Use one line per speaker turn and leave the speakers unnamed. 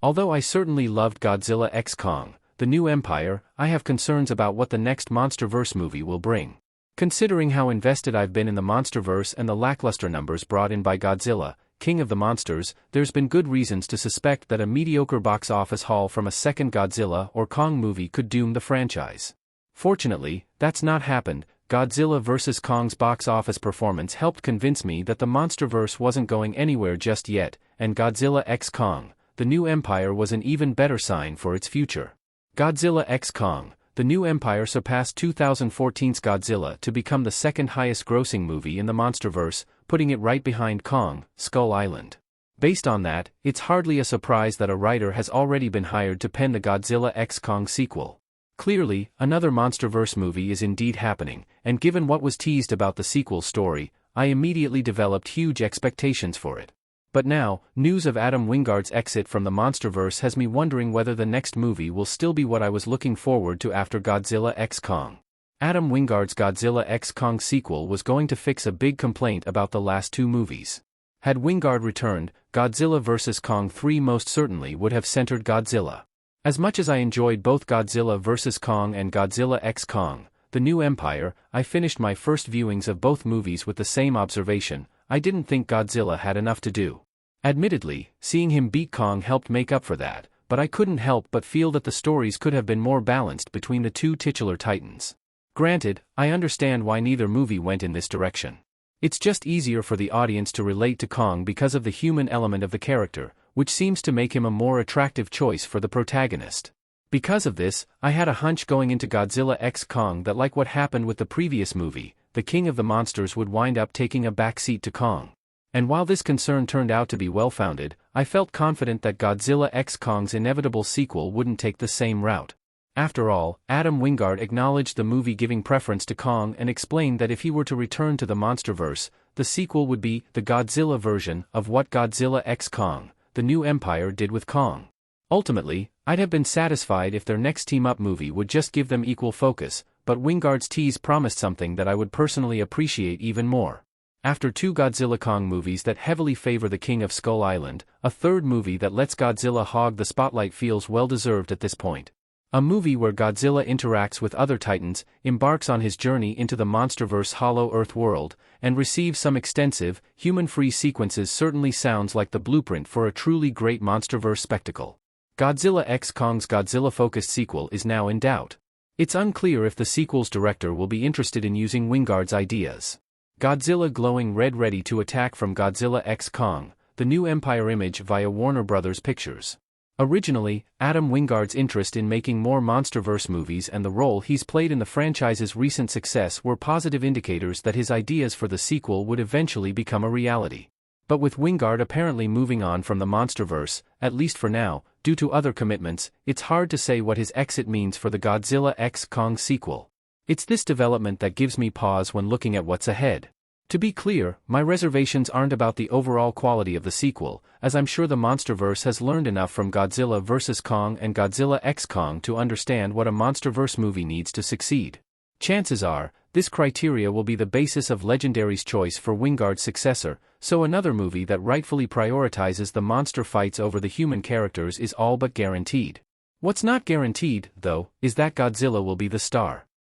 Although I certainly loved Godzilla x Kong, The New Empire, I have concerns about what the next MonsterVerse movie will bring. Considering how invested I've been in the MonsterVerse and the lackluster numbers brought in by Godzilla, King of the Monsters, there's been good reasons to suspect that a mediocre box office haul from a second Godzilla or Kong movie could doom the franchise. Fortunately, that's not happened. Godzilla vs. Kong's box office performance helped convince me that the MonsterVerse wasn't going anywhere just yet, and Godzilla x Kong, The New Empire was an even better sign for its future. Godzilla x Kong, The New Empire surpassed 2014's Godzilla to become the second highest grossing movie in the MonsterVerse, putting it right behind Kong, Skull Island. Based on that, it's hardly a surprise that a writer has already been hired to pen the Godzilla x Kong sequel. Clearly, another MonsterVerse movie is indeed happening, and given what was teased about the sequel story, I immediately developed huge expectations for it. But now, news of Adam Wingard's exit from the MonsterVerse has me wondering whether the next movie will still be what I was looking forward to after Godzilla x Kong. Adam Wingard's Godzilla x Kong sequel was going to fix a big complaint about the last two movies. Had Wingard returned, Godzilla vs. Kong 3 most certainly would have centered Godzilla. As much as I enjoyed both Godzilla vs. Kong and Godzilla x Kong, The New Empire, I finished my first viewings of both movies with the same observation: I didn't think Godzilla had enough to do. Admittedly, seeing him beat Kong helped make up for that, but I couldn't help but feel that the stories could have been more balanced between the two titular titans. Granted, I understand why neither movie went in this direction. It's just easier for the audience to relate to Kong because of the human element of the character, which seems to make him a more attractive choice for the protagonist. Because of this, I had a hunch going into Godzilla x Kong that, like what happened with the previous movie, the King of the Monsters would wind up taking a backseat to Kong. And while this concern turned out to be well-founded, I felt confident that Godzilla x Kong's inevitable sequel wouldn't take the same route. After all, Adam Wingard acknowledged the movie giving preference to Kong and explained that if he were to return to the MonsterVerse, the sequel would be the Godzilla version of what Godzilla x Kong, The New Empire did with Kong. Ultimately, I'd have been satisfied if their next team-up movie would just give them equal focus, but Wingard's tease promised something that I would personally appreciate even more. After two Godzilla Kong movies that heavily favor the King of Skull Island, a third movie that lets Godzilla hog the spotlight feels well-deserved at this point. A movie where Godzilla interacts with other titans, embarks on his journey into the MonsterVerse Hollow Earth world, and receives some extensive, human-free sequences certainly sounds like the blueprint for a truly great MonsterVerse spectacle. Godzilla x Kong's Godzilla-focused sequel is now in doubt. It's unclear if the sequel's director will be interested in using Wingard's ideas. Godzilla glowing red ready to attack from Godzilla x Kong, The New Empire image via Warner Bros. Pictures. Originally, Adam Wingard's interest in making more MonsterVerse movies and the role he's played in the franchise's recent success were positive indicators that his ideas for the sequel would eventually become a reality. But with Wingard apparently moving on from the MonsterVerse, at least for now, due to other commitments, it's hard to say what his exit means for the Godzilla x Kong sequel. It's this development that gives me pause when looking at what's ahead. To be clear, my reservations aren't about the overall quality of the sequel, as I'm sure the MonsterVerse has learned enough from Godzilla vs. Kong and Godzilla x Kong to understand what a MonsterVerse movie needs to succeed. Chances are, this criteria will be the basis of Legendary's choice for Wingard's successor, so another movie that rightfully prioritizes the monster fights over the human characters is all but guaranteed. What's not guaranteed, though, is that Godzilla will be the star.